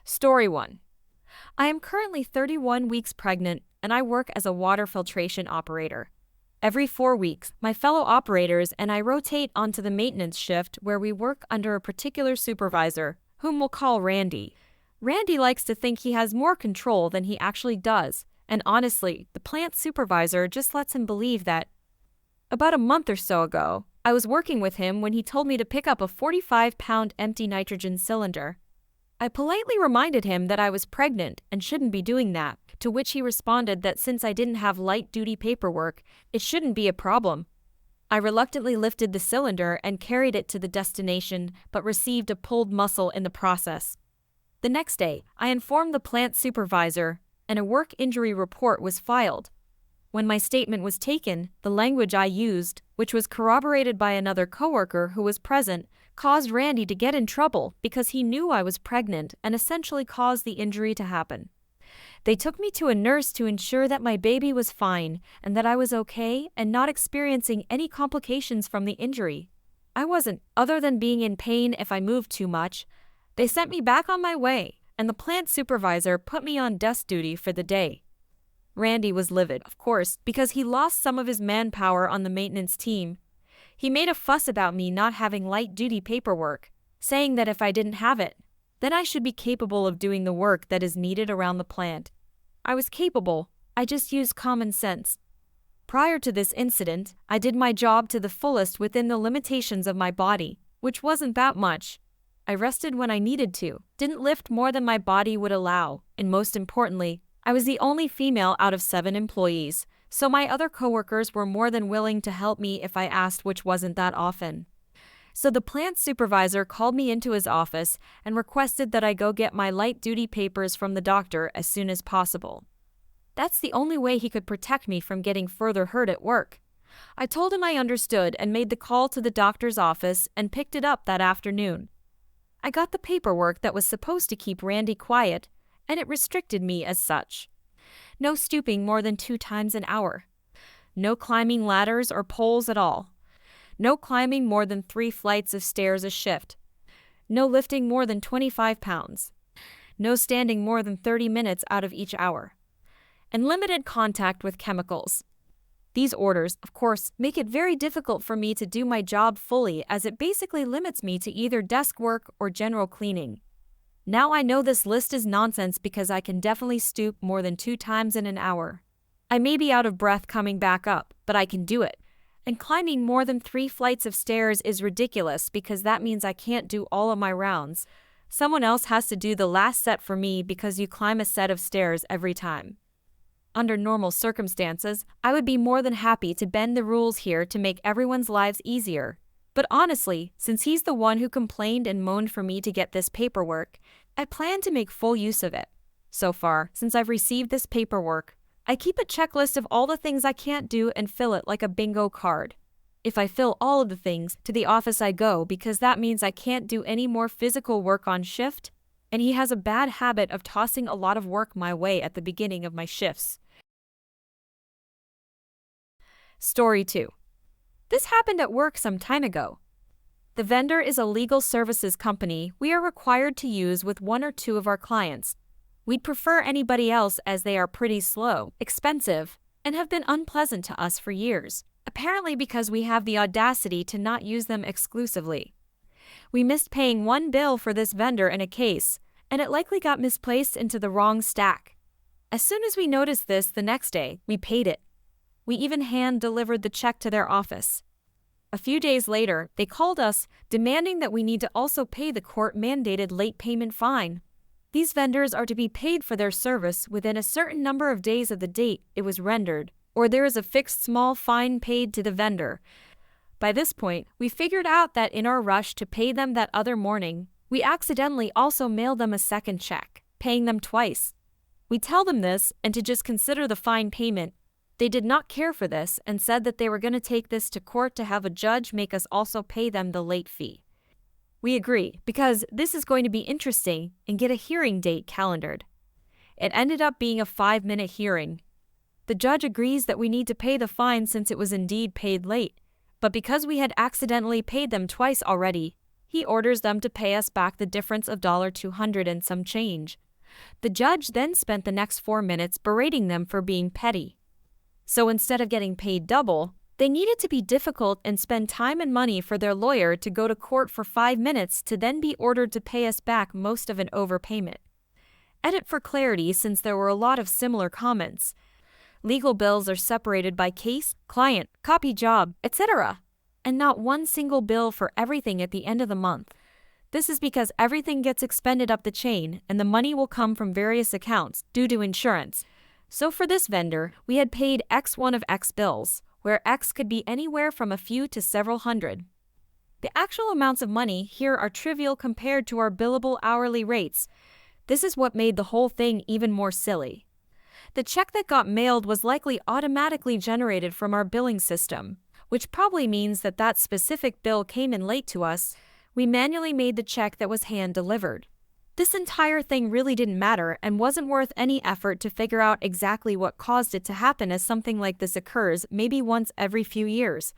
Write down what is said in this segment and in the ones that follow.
Story 1. I am currently 31 weeks pregnant and I work as a water filtration operator. Every 4 weeks, my fellow operators and I rotate onto the maintenance shift where we work under a particular supervisor, whom we'll call Randy. Randy likes to think he has more control than he actually does, and honestly, the plant supervisor just lets him believe that. About a month or so ago, I was working with him when he told me to pick up a 45-pound empty nitrogen cylinder. I politely reminded him that I was pregnant and shouldn't be doing that, to which he responded that since I didn't have light-duty paperwork, it shouldn't be a problem. I reluctantly lifted the cylinder and carried it to the destination, but received a pulled muscle in the process. The next day, I informed the plant supervisor, and a work injury report was filed. When my statement was taken, the language I used, which was corroborated by another coworker who was present, caused Randy to get in trouble because he knew I was pregnant and essentially caused the injury to happen. They took me to a nurse to ensure that my baby was fine and that I was okay and not experiencing any complications from the injury. I wasn't, other than being in pain if I moved too much. They sent me back on my way, and the plant supervisor put me on desk duty for the day. Randy was livid, of course, because he lost some of his manpower on the maintenance team. He made a fuss about me not having light-duty paperwork, saying that if I didn't have it, then I should be capable of doing the work that is needed around the plant. I was capable, I just used common sense. Prior to this incident, I did my job to the fullest within the limitations of my body, which wasn't that much. I rested when I needed to, didn't lift more than my body would allow, and most importantly, I was the only female out of 7 employees, so my other coworkers were more than willing to help me if I asked, which wasn't that often. So the plant supervisor called me into his office and requested that I go get my light-duty papers from the doctor as soon as possible. That's the only way he could protect me from getting further hurt at work. I told him I understood and made the call to the doctor's office and picked it up that afternoon. I got the paperwork that was supposed to keep Randy quiet, and it restricted me as such. No stooping more than 2 times an hour. No climbing ladders or poles at all. No climbing more than 3 flights of stairs a shift. No lifting more than 25 pounds. No standing more than 30 minutes out of each hour. And limited contact with chemicals. These orders, of course, make it very difficult for me to do my job fully, as it basically limits me to either desk work or general cleaning. Now I know this list is nonsense because I can definitely stoop more than 2 times in an hour. I may be out of breath coming back up, but I can do it. And climbing more than 3 flights of stairs is ridiculous because that means I can't do all of my rounds. Someone else has to do the last set for me because you climb a set of stairs every time. Under normal circumstances, I would be more than happy to bend the rules here to make everyone's lives easier. But honestly, since he's the one who complained and moaned for me to get this paperwork, I plan to make full use of it. So far, since I've received this paperwork, I keep a checklist of all the things I can't do and fill it like a bingo card. If I fill all of the things, to the office I go because that means I can't do any more physical work on shift, and he has a bad habit of tossing a lot of work my way at the beginning of my shifts. Story 2. This happened at work some time ago. The vendor is a legal services company we are required to use with 1 or 2 of our clients. We'd prefer anybody else as they are pretty slow, expensive, and have been unpleasant to us for years, apparently because we have the audacity to not use them exclusively. We missed paying 1 bill for this vendor in a case, and it likely got misplaced into the wrong stack. As soon as we noticed this the next day, we paid it. We even hand-delivered the check to their office. A few days later, they called us, demanding that we need to also pay the court-mandated late payment fine. These vendors are to be paid for their service within a certain number of days of the date it was rendered, or there is a fixed small fine paid to the vendor. By this point, we figured out that in our rush to pay them that other morning, we accidentally also mailed them a second check, paying them twice. We tell them this and to just consider the fine payment. They did not care for this and said that they were going to take this to court to have a judge make us also pay them the late fee. We agree because this is going to be interesting and get a hearing date calendared. It ended up being a 5-minute hearing. The judge agrees that we need to pay the fine since it was indeed paid late, but because we had accidentally paid them twice already, He orders them to pay us back the difference of $200 and some change. The judge then spent the next 4 minutes berating them for being petty. So instead of getting paid double, they needed to be difficult and spend time and money for their lawyer to go to court for 5 minutes to then be ordered to pay us back most of an overpayment. Edit for clarity, since there were a lot of similar comments. Legal bills are separated by case, client, copy job, etc., and not one single bill for everything at the end of the month. This is because everything gets expended up the chain and the money will come from various accounts due to insurance. So for this vendor, we had paid X one of X bills, where X could be anywhere from a few to several hundred. The actual amounts of money here are trivial compared to our billable hourly rates. This is what made the whole thing even more silly. The check that got mailed was likely automatically generated from our billing system, which probably means that that specific bill came in late to us. We manually made the check that was hand-delivered. This entire thing really didn't matter and wasn't worth any effort to figure out exactly what caused it to happen, as something like this occurs maybe once every few years.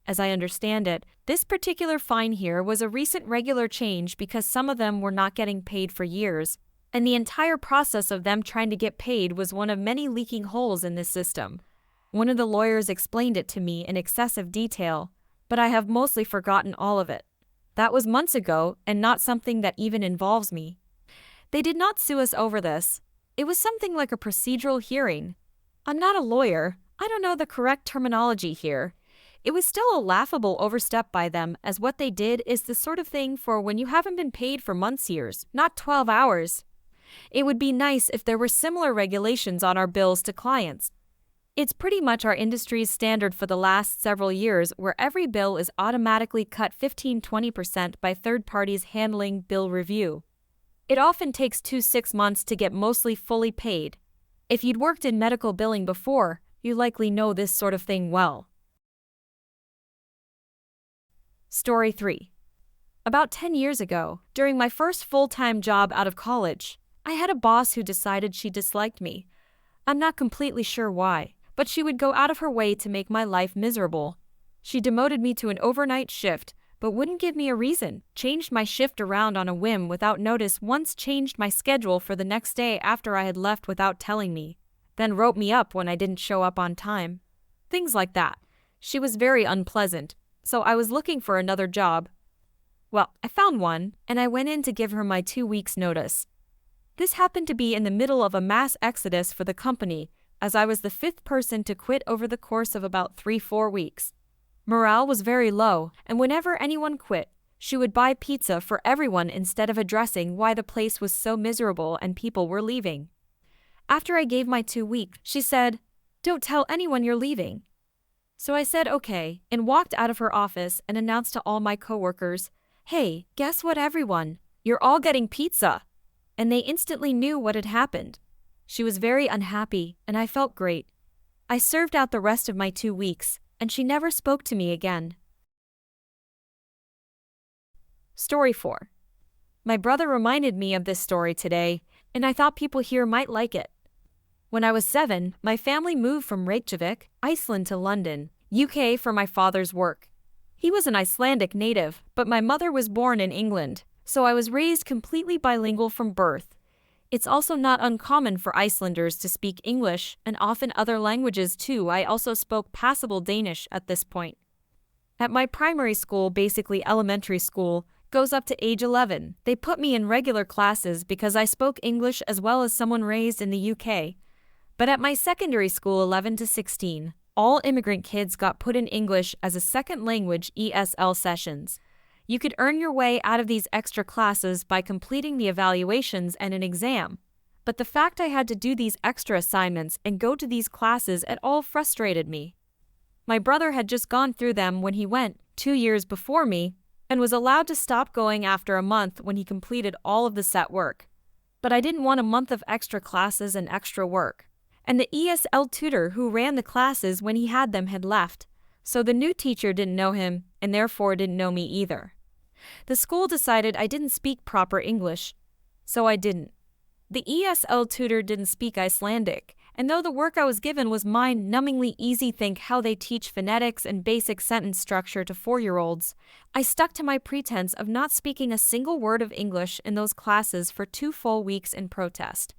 As I understand it, this particular fine here was a recent regular change because some of them were not getting paid for years, and the entire process of them trying to get paid was one of many leaking holes in this system. One of the lawyers explained it to me in excessive detail, but I have mostly forgotten all of it. That was months ago and not something that even involves me. They did not sue us over this. It was something like a procedural hearing. I'm not a lawyer. I don't know the correct terminology here. It was still a laughable overstep by them, as what they did is the sort of thing for when you haven't been paid for months, years, not 12 hours. It would be nice if there were similar regulations on our bills to clients. It's pretty much our industry's standard for the last several years, where every bill is automatically cut 15–20% by third parties handling bill review. It often takes 2–6 months to get mostly fully paid. If you'd worked in medical billing before, you likely know this sort of thing well. Story 3. About 10 years ago, during my first full-time job out of college, I had a boss who decided she disliked me. I'm not completely sure why, but she would go out of her way to make my life miserable. She demoted me to an overnight shift, but wouldn't give me a reason, changed my shift around on a whim without notice, once changed my schedule for the next day after I had left without telling me, then wrote me up when I didn't show up on time. Things like that. She was very unpleasant, so I was looking for another job. Well, I found one, and I went in to give her my 2 weeks' notice. This happened to be in the middle of a mass exodus for the company, as I was the 5th person to quit over the course of about 3–4 weeks. Morale was very low, and whenever anyone quit, she would buy pizza for everyone instead of addressing why the place was so miserable and people were leaving. After I gave my 2 weeks, she said, "Don't tell anyone you're leaving." So I said okay, and walked out of her office and announced to all my coworkers, "Hey, guess what everyone? You're all getting pizza." And they instantly knew what had happened. She was very unhappy, and I felt great. I served out the rest of my 2 weeks, and she never spoke to me again. Story 4. My brother reminded me of this story today, and I thought people here might like it. When I was 7, my family moved from Reykjavik, Iceland to London, UK for my father's work. He was an Icelandic native, but my mother was born in England, so I was raised completely bilingual from birth. It's also not uncommon for Icelanders to speak English and often other languages too. I also spoke passable Danish at this point. At my primary school, basically elementary school, goes up to age 11. They put me in regular classes because I spoke English as well as someone raised in the UK. But at my secondary school, 11 to 16, all immigrant kids got put in English as a second language ESL sessions. You could earn your way out of these extra classes by completing the evaluations and an exam. But the fact I had to do these extra assignments and go to these classes at all frustrated me. My brother had just gone through them when he went, 2 years before me, and was allowed to stop going after a month when he completed all of the set work. But I didn't want a month of extra classes and extra work. And the ESL tutor who ran the classes when he had them had left, so the new teacher didn't know him, and therefore didn't know me either. The school decided I didn't speak proper English, so I didn't. The ESL tutor didn't speak Icelandic, And though the work I was given was mind-numbingly easy, think how they teach phonetics and basic sentence structure to 4-year-olds, I stuck to my pretense of not speaking a single word of English in those classes for 2 full weeks in protest.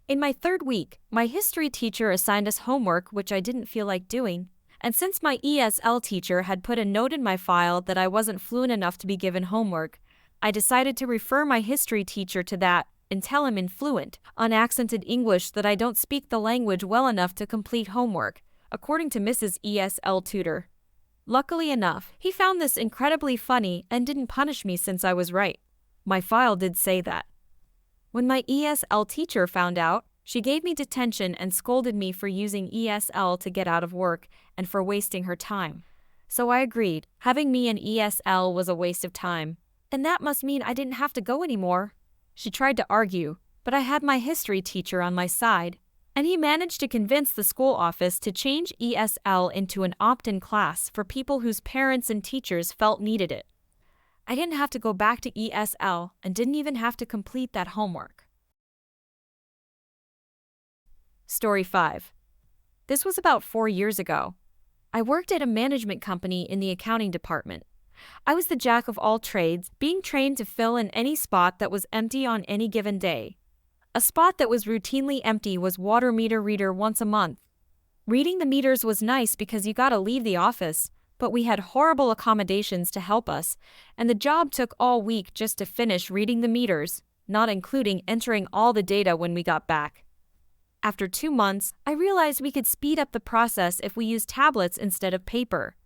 In my 3rd week, my history teacher assigned us homework which I didn't feel like doing, and since my ESL teacher had put a note in my file that I wasn't fluent enough to be given homework, I decided to refer my history teacher to that and tell him in fluent, unaccented English that I don't speak the language well enough to complete homework, according to Mrs. ESL tutor. Luckily enough, he found this incredibly funny and didn't punish me since I was right. My file did say that. When my ESL teacher found out, she gave me detention and scolded me for using ESL to get out of work and for wasting her time. So I agreed. Having me in ESL was a waste of time. And that must mean I didn't have to go anymore. She tried to argue, but I had my history teacher on my side, and he managed to convince the school office to change ESL into an opt-in class for people whose parents and teachers felt needed it. I didn't have to go back to ESL and didn't even have to complete that homework. Story 5. This was about 4 years ago. I worked at a management company in the accounting department. I was the jack of all trades, being trained to fill in any spot that was empty on any given day. A spot that was routinely empty was water meter reader once a month. Reading the meters was nice because you gotta leave the office, but we had horrible accommodations to help us, and the job took all week just to finish reading the meters, not including entering all the data when we got back. After 2 months, I realized we could speed up the process if we used tablets instead of paper.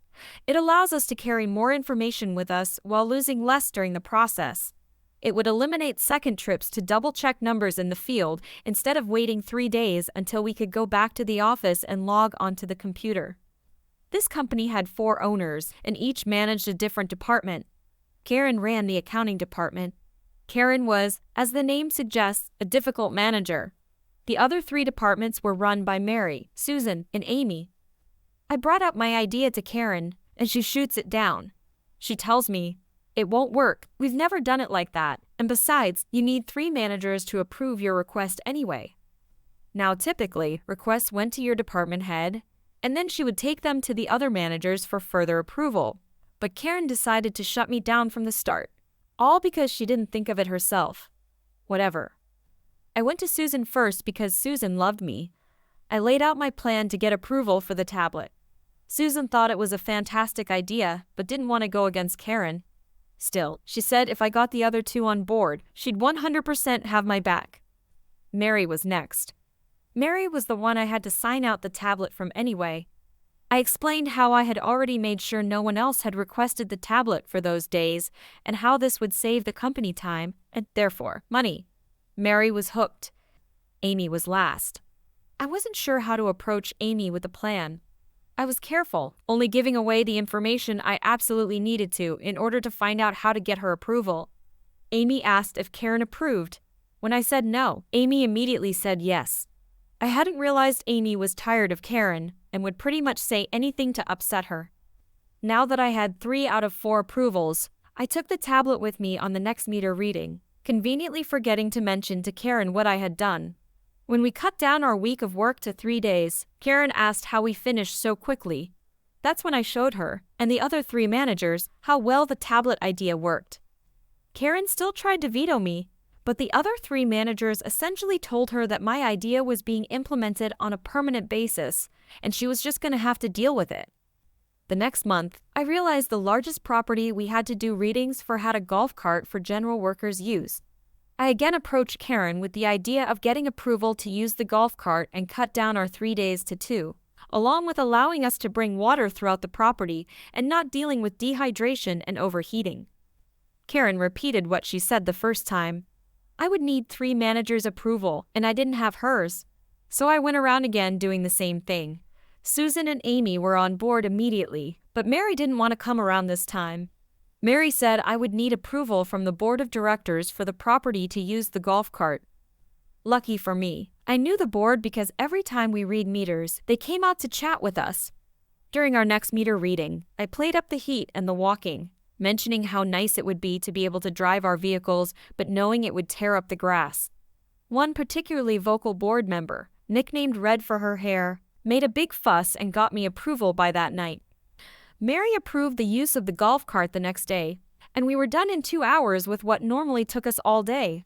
It allows us to carry more information with us while losing less during the process. It would eliminate second trips to double-check numbers in the field instead of waiting 3 days until we could go back to the office and log onto the computer. This company had 4 owners, and each managed a different department. Karen ran the accounting department. Karen was, as the name suggests, a difficult manager. The other 3 departments were run by Mary, Susan, and Amy. I brought up my idea to Karen, and she shoots it down. She tells me, "It won't work, we've never done it like that, and besides, you need 3 managers to approve your request anyway." Now typically, requests went to your department head, and then she would take them to the other managers for further approval. But Karen decided to shut me down from the start, all because she didn't think of it herself. Whatever. I went to Susan first because Susan loved me. I laid out my plan to get approval for the tablet. Susan thought it was a fantastic idea, but didn't want to go against Karen. Still, she said if I got the other 2 on board, she'd 100% have my back. Mary was next. Mary was the one I had to sign out the tablet from anyway. I explained how I had already made sure no one else had requested the tablet for those days, and how this would save the company time, and therefore, money. Mary was hooked. Amy was last. I wasn't sure how to approach Amy with the plan. I was careful, only giving away the information I absolutely needed to in order to find out how to get her approval. Amy asked if Karen approved. When I said no, Amy immediately said yes. I hadn't realized Amy was tired of Karen and would pretty much say anything to upset her. Now that I had 3 out of 4 approvals, I took the tablet with me on the next meter reading, conveniently forgetting to mention to Karen what I had done. When we cut down our week of work to 3 days, Karen asked how we finished so quickly. That's when I showed her, and the other 3 managers, how well the tablet idea worked. Karen still tried to veto me, but the other 3 managers essentially told her that my idea was being implemented on a permanent basis, and she was just going to have to deal with it. The next month, I realized the largest property we had to do readings for had a golf cart for general workers' use. I again approached Karen with the idea of getting approval to use the golf cart and cut down our 3 days to 2, along with allowing us to bring water throughout the property and not dealing with dehydration and overheating. Karen repeated what she said the first time. I would need 3 managers' approval, and I didn't have hers. So I went around again doing the same thing. Susan and Amy were on board immediately, but Mary didn't want to come around this time. Mary said I would need approval from the board of directors for the property to use the golf cart. Lucky for me, I knew the board because every time we read meters, they came out to chat with us. During our next meter reading, I played up the heat and the walking, mentioning how nice it would be to be able to drive our vehicles, but knowing it would tear up the grass. One particularly vocal board member, nicknamed Red for her hair, made a big fuss and got me approval by that night. Mary approved the use of the golf cart the next day, and we were done in 2 hours with what normally took us all day.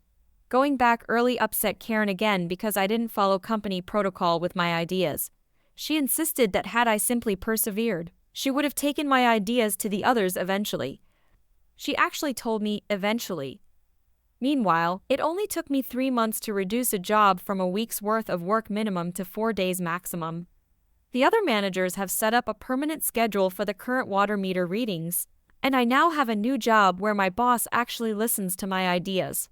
Going back early upset Karen again because I didn't follow company protocol with my ideas. She insisted that had I simply persevered, she would have taken my ideas to the others eventually. She actually told me eventually. Meanwhile, it only took me 3 months to reduce a job from a week's worth of work minimum to 4 days maximum. The other managers have set up a permanent schedule for the current water meter readings, and I now have a new job where my boss actually listens to my ideas.